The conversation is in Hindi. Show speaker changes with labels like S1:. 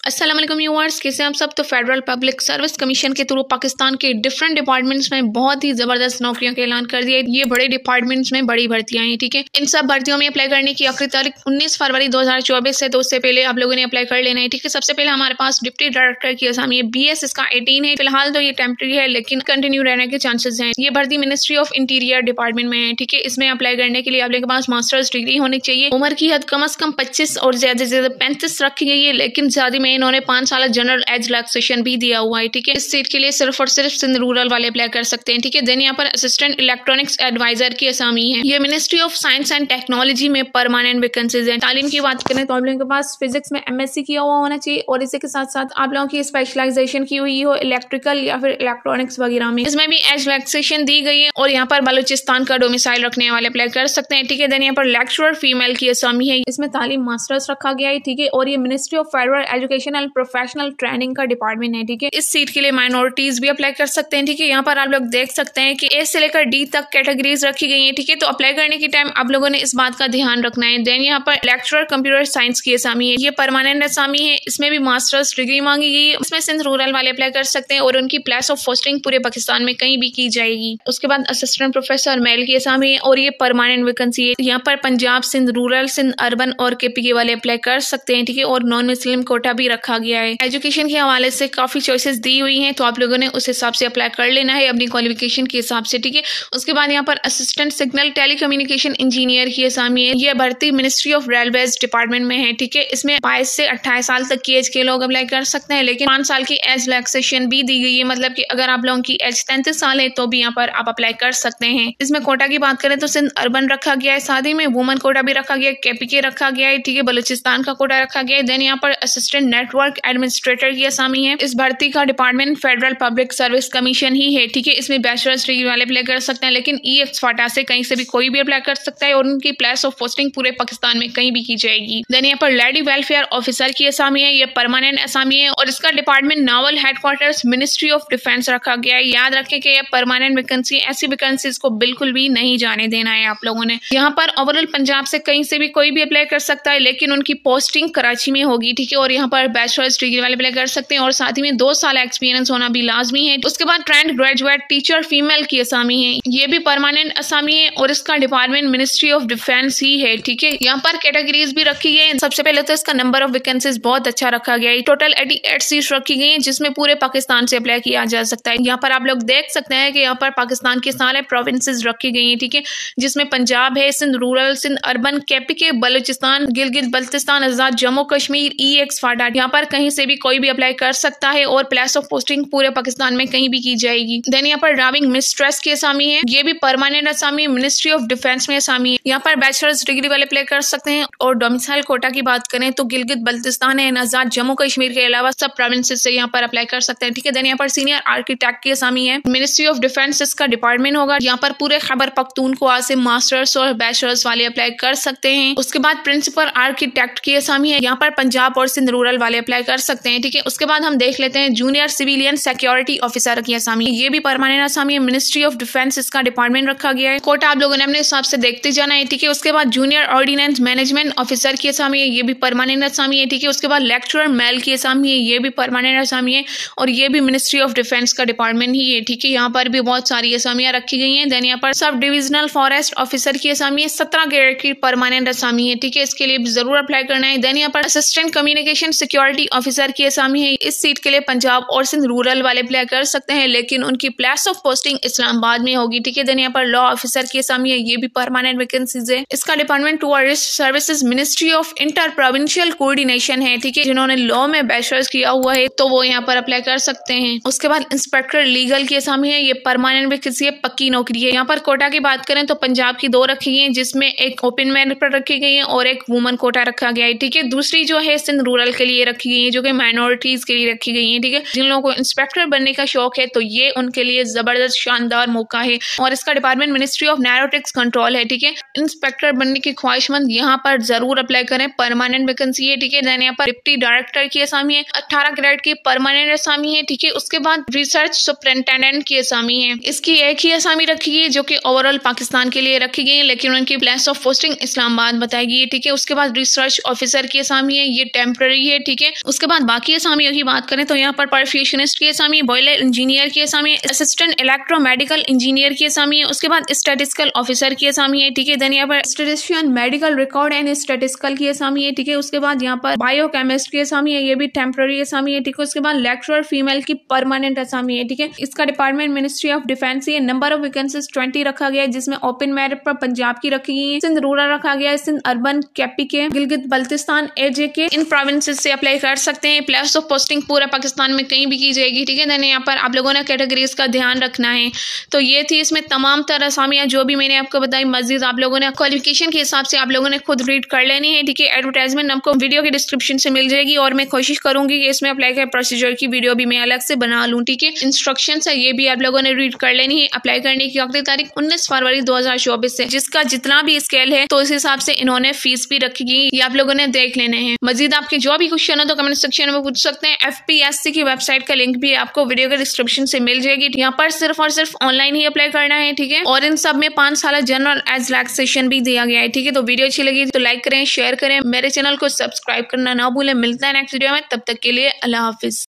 S1: अस्सलाम वालेकुम व्यूअर्स, कैसे आप सब। तो फेडरल पब्लिक सर्विस कमीशन के थ्रू पाकिस्तान के डिफरेंट डिपार्टमेंट्स में बहुत ही जबरदस्त नौकरियों का ऐलान कर दिया है। ये बड़े डिपार्टमेंट्स में बड़ी भर्तियां हैं, ठीक है। इन सब भर्तियों में अप्लाई करने की आखिरी तारीख 19 फरवरी 2024 है, तो उससे पहले आप लोगों ने अप्लाई कर लेना है, ठीक है। सबसे पहले हमारे पास डिप्टी डायरेक्टर की असामी है, BS इसका 18 है। फिलहाल तो ये टेम्प्रेरी है, लेकिन कंटिन्यू रहने के चांसेस हैं। ये भर्ती मिनिस्ट्री ऑफ इंटीरियर डिपार्टमेंट में है, ठीक है। इसमें अप्लाई करने के लिए आप लोगों के पास मास्टर्स डिग्री होनी चाहिए। उम्र की हद कम से कम 25 और ज्यादा से ज्यादा 35 रखी गई है, लेकिन साथ में इन्होंने 5 साल जनरल एज रिलैक्सेशन भी दिया हुआ है, ठीक है। इस सीट के लिए सिर्फ और सिर्फ सिंध रूरल वाले अप्लाई कर सकते हैं, ठीक है। देन यहाँ पर असिस्टेंट इलेक्ट्रॉनिक्स एडवाइजर की असामी है। ये ministry of science and technology में परमानेंट वैकेंसीज है। तालीम की बात करें तो आप लोगों के पास फिजिक्स में MSc किया हुआ होना चाहिए, और इसी के साथ साथ आप लोगों की स्पेशलाइजेशन की हुई हो इलेक्ट्रिकल या फिर इलेक्ट्रॉनिक्स वगैरह में। इसमें भी एज रिलैक्सेशन दी गई है, और यहाँ पर बलूचिस्तान का डोमिसाइल रखने वाले अप्लाई कर सकते हैं, ठीक है। देन यहाँ पर लेक्चरर फीमेल की असामी है। इसमें तालीम मास्टर्स रखा गया है, ठीक है। और ये ministry of federal education and professional training का डिपार्टमेंट है, ठीक है। इस सीट के लिए माइनॉरिटीज भी अप्लाई कर सकते हैं, ठीक है। यहाँ पर आप लोग देख सकते हैं कि A से लेकर D तक कैटेगरीज रखी गई हैं, ठीक है। तो अप्लाई करने के टाइम आप लोगों ने इस बात का ध्यान रखना है। देन यहाँ पर लेक्चरर कंप्यूटर साइंस की असामी है। ये परमानेंट असामी है। इसमें भी मास्टर्स डिग्री मांगी गई है। इसमें सिंध रूरल वाले अप्लाई कर सकते हैं, और उनकी प्लेस ऑफ पोस्टिंग पूरे पाकिस्तान में कहीं भी की जाएगी। उसके बाद असिस्टेंट प्रोफेसर मेल की असामी है, और ये परमानेंट वैकेंसी है। यहाँ पर पंजाब, सिंध रूरल, सिंध अर्बन और KPK वाले अप्लाई कर सकते हैं, ठीक है। और नॉन मुस्लिम कोटा भी रखा गया है। एजुकेशन के हवाले से काफी चॉइसेस दी हुई हैं, तो आप लोगों ने उस हिसाब से अप्लाई कर लेना है अपनी क्वालिफिकेशन के हिसाब से, ठीक है। उसके बाद यहाँ पर असिस्टेंट सिग्नल टेलीकम्युनिकेशन इंजीनियर की असामी है। ये भर्ती मिनिस्ट्री ऑफ रेलवेज डिपार्टमेंट में है, ठीक है। इसमें 22 से 28 साल तक की एज के लोग अप्लाई कर सकते हैं, लेकिन 5 साल की एज रिलैक्सेशन भी दी गई है। मतलब कि अगर आप लोगों की एज 33 साल है तो भी यहाँ पर आप अप्लाई कर सकते हैं। इसमें कोटा की बात करें तो सिंध अर्बन रखा गया है, साथ ही में वुमन कोटा भी रखा गया है, KPK रखा गया है, ठीक है। बलूचिस्तान का कोटा रखा गया है। देन यहाँ पर असिस्टेंट नेटवर्क एडमिनिस्ट्रेटर की असामी है। इस भर्ती का department federal public service commission ही है, ठीक है। इसमें बैचलर्स डिग्री वाले अप्लाई कर सकते हैं, लेकिन EX-FATA से कहीं से भी कोई भी अप्लाई कर सकता है, और उनकी प्लेस ऑफ पोस्टिंग पूरे पाकिस्तान में कहीं भी की जाएगी। देन यहाँ पर लेडी वेलफेयर ऑफिसर की असामी है। ये परमानेंट असामी है, और इसका department novel headquarters ministry of defence रखा गया है। याद रखें कि यह परमानेंट वैकेंसी, ऐसी वैकेंसीज को बिल्कुल भी नहीं जाने देना है आप लोगों ने। यहाँ पर ओवरऑल पंजाब से कहीं से भी कोई भी अप्लाई कर सकता है, लेकिन उनकी पोस्टिंग कराची में होगी, ठीक है। और यहाँ पर बैचलर्स डिग्री वाले अप्लाई कर सकते हैं, और साथ ही में 2 साल एक्सपीरियंस होना भी लाजमी है। उसके बाद ट्रेंड ग्रेजुएट टीचर फीमेल की असामी है। ये भी परमानेंट असामी है, और इसका डिपार्टमेंट मिनिस्ट्री ऑफ डिफेंस ही है, ठीक है। यहाँ पर कैटेगरीज भी रखी गई है। सबसे पहले तो इसका नंबर ऑफ वैकेंसीज बहुत अच्छा रखा गया है। टोटल 88 सीट्स रखी गई है, जिसमें पूरे पाकिस्तान से अप्लाई किया जा सकता है। यहाँ पर आप लोग देख सकते हैं कि यहाँ पर पाकिस्तान के सारे प्रोविंसेस रखी गई है, ठीक है। जिसमें पंजाब है, Sindh rural, Sindh urban, KPK, Balochistan, Gilgit Baltistan Azad, Jammu Kashmir, EX-FATA। यहाँ पर कहीं से भी कोई भी अप्लाई कर सकता है, और प्लेस ऑफ पोस्टिंग पूरे पाकिस्तान में कहीं भी की जाएगी। देन यहाँ पर ड्राइविंग मिस्ट्रेस की असामी है। ये भी permanent Asami, ministry of defence में असामी है। यहाँ पर बैचलर्स डिग्री वाले अप्लाई कर सकते हैं। और डोमिसाइल कोटा की बात करें तो गिलगित बल्तिस्तान है, आजाद, जम्मू कश्मीर के अलावा सब प्रोविंसेस से यहाँ पर अप्लाई कर सकते हैं, ठीक है। देन यहाँ पर सीनियर आर्किटेक्ट की असामी है। मिनिस्ट्री ऑफ डिफेंस इसका डिपार्टमेंट होगा। यहाँ पर पूरे खैबर पख्तूनख्वा से मास्टर्स और बैचलर्स वाले अप्लाई कर सकते हैं। उसके बाद प्रिंसिपल आर्किटेक्ट की असामी है। यहाँ पर पंजाब और सिंध रूरल वाले अप्लाई कर सकते हैं, ठीक है। उसके बाद हम देख लेते हैं जूनियर सिविलियन सिक्योरिटी ऑफिसर की असामी। ये भी परमानेंट असामी है। मिनिस्ट्री ऑफ डिफेंस इसका डिपार्टमेंट रखा गया है। कोटा आप लोगों ने अपने हिसाब से देखते जाना है, ठीक है। उसके बाद जूनियर ऑर्डिनेंस मैनेजमेंट ऑफिसर की असामी है। ये भी परमानेंट असामी है, ठीक है। उसके बाद लेक्चरर मेल की असामी है। ये भी परमानेंट असामी है, और ये भी मिनिस्ट्री ऑफ डिफेंस का डिपार्टमेंट ही है, ठीक है। यहाँ पर भी बहुत सारी असामियां रखी गई हैं। देन यहाँ पर सब डिविजनल फॉरेस्ट ऑफिसर की असामी है। 17 ग्रेड की परमानेंट असामी है, ठीक है। इसके लिए जरूर अप्लाई करना है। देन यहाँ पर असिस्टेंट कम्युनिकेशन सिक्योरिटी ऑफिसर की असामी है। इस सीट के लिए पंजाब और सिंध रूरल वाले अप्लाई कर सकते हैं, लेकिन उनकी प्लेस ऑफ पोस्टिंग इस्लामाबाद में होगी, ठीक है। देन यहाँ पर लॉ ऑफिसर की असामी है। ये भी परमानेंट वैकेंसीज है। इसका department tourist services ministry of inter provincial coordination है, ठीक है। जिन्होंने लॉ में बैचलर्स किया हुआ है तो वो यहाँ पर अप्लाई कर सकते हैं। उसके बाद इंस्पेक्टर लीगल की असामी है। ये परमानेंट वैकेंसी है, पक्की नौकरी है। यहाँ पर कोटा की बात करें तो पंजाब की 2 रखी गई है, जिसमें एक ओपन मेरिट पर रखी गई है, और एक वुमन कोटा रखा गया है, ठीक है। दूसरी जो है सिंध रूरल के लिए रखी गई है, जो कि माइनॉरिटीज के लिए रखी गई है, ठीक है। जिन लोगों को इंस्पेक्टर बनने का शौक है तो ये उनके लिए जबरदस्त शानदार मौका है, और इसका डिपार्टमेंट मिनिस्ट्री ऑफ नैरोटिक्स कंट्रोल है, ठीक है। इंस्पेक्टर बनने की ख्वाहिशमंद यहाँ पर जरूर अप्लाई करें, परमानेंट वैकेंसी है, ठीक है। देन यहाँ पर डिप्टी डायरेक्टर की असामी है। 18 ग्रेड की परमानेंट असामी है, ठीक है। उसके बाद रिसर्च सुपरिटेंडेंट की असामी है। इसकी एक ही असामी रखी गई है, जो कि ओवरऑल पाकिस्तान के लिए रखी गई है, लेकिन उनकी प्लेस ऑफ पोस्टिंग इस्लामाबाद बताएगी, ठीक है। उसके बाद रिसर्च ऑफिसर की असामी है। ये टेम्पररी है, ठीक ठीक है। उसके बाद बाकी असामियों की बात करें तो यहाँ पर परफ्यूशनिस्ट की असामी, बॉयलर इंजीनियर की असामी, असिस्टेंट इलेक्ट्रोमेडिकल इंजीनियर की असामी है, उसके बाद स्टैटिस्टिकल ऑफिसर की असामी है, ठीक है। देन यहाँ पर statistician medical record and statistical की असामी है, ठीक है। उसके बाद यहाँ पर बायोकेमिस्ट की असामी है, ये भी टेम्पररी असामी है, ठीक है। उसके बाद लेक्चरर फीमेल की परमानेंट असामी है, ठीक है। इसका डिपार्टमेंट मिनिस्ट्री ऑफ डिफेंस है। नंबर ऑफ वैकेंसीज 20 रखा गया है, जिसमें ओपन मेरिट पर पंजाब की रखी गई है, सिंध रूरल रखा गया है, सिंध अर्बन, केपी के, गिलगित बल्तिस्तान, एजे के, इन प्रोविंसेस से अप्लाई कर सकते हैं। प्लेस ऑफ पोस्टिंग पूरा पाकिस्तान में कहीं भी की जाएगी, ठीक है। देन यहाँ पर आप लोगों ने कैटेगरीज का ध्यान रखना है। तो ये थी इसमें तमाम तरह असामियां जो भी मैंने आपको बताई। मजीद आप लोगों ने क्वालिफिकेशन के हिसाब से आप लोगों ने खुद रीड कर लेनी है, ठीक है। एडवर्टाइजमेंट आपको वीडियो के डिस्क्रिप्शन से मिल जाएगी और मैं कोशिश करूंगी कि इसमें अप्लाई के प्रोसीजर की वीडियो भी मैं अलग से बना लूँ, ठीक है। इंस्ट्रक्शंस है ये भी आप लोगों ने रीड कर लेनी है। अप्लाई करने की आखिरी तारीख 19 फरवरी 2024 है, जिसका जितना भी स्केल है तो इस हिसाब से इन्होंने फीस भी रखी गई, ये आप लोगों ने देख लेने हैं। मजीद आपके जो भी क्वेश्चन हो तो कमेंट सेक्शन में पूछ सकते हैं। FPSC की वेबसाइट का लिंक भी आपको वीडियो के डिस्क्रिप्शन से मिल जाएगी। यहाँ पर सिर्फ और सिर्फ ऑनलाइन ही अप्लाई करना है, ठीक है। और इन सब में 5 साल जनरल एज रिलैक्सेशन भी दिया गया है, ठीक है। तो वीडियो अच्छी लगी तो लाइक करें, शेयर करें, मेरे चैनल को सब्सक्राइब करना ना भूलें। मिलता है नेक्स्ट वीडियो में, तब तक के लिए अल्लाह हाफिज।